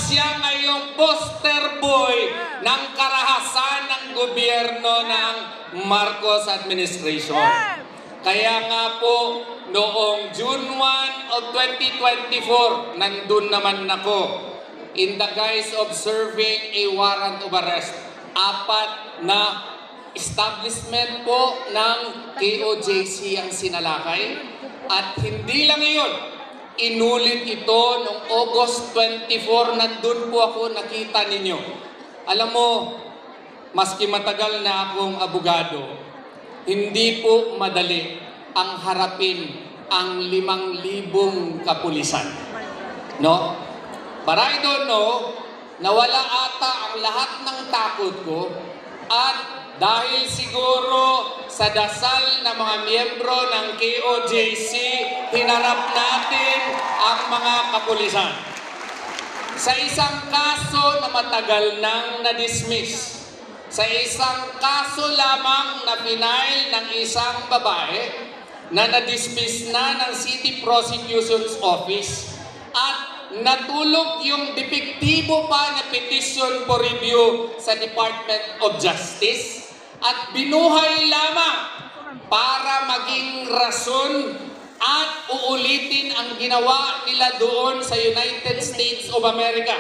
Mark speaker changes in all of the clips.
Speaker 1: siya ngayong poster boy ng karahasan ng gobyerno ng Marcos administration. Kaya nga po, noong June 1 of 2024, nandun naman ako in the guise of serving a warrant of arrest. 4 na establishment po ng KOJC ang sinalakay. At hindi lang iyon, inulit ito noong August 24, nandun po ako, nakita ninyo. Alam mo, maski matagal na akong abogado, hindi po madali ang harapin ang 5,000 kapulisan. No? But I don't know, nawala ata ang lahat ng takot ko at dahil siguro sa dasal ng mga miyembro ng KOJC, hinarap natin ang mga kapulisan. Sa isang kaso na matagal nang na-dismiss, sa isang kaso lamang na final ng isang babae na na-dismiss na ng City Prosecution's Office at natulog yung depektibo pa na petition for review sa Department of Justice at binuhay lamang para maging rason at uulitin ang ginawa nila doon sa United States of America.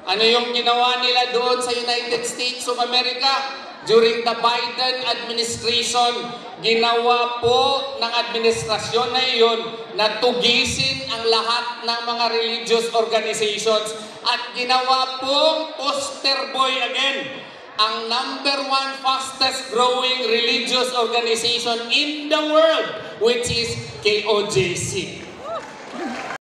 Speaker 1: Ano yung ginawa nila doon sa United States of America? During the Biden administration, ginawa po ng administrasyon na iyon na tugisin ang lahat ng mga religious organizations at ginawa pong poster boy again ang #1 fastest growing religious organization in the world, which is KOJC.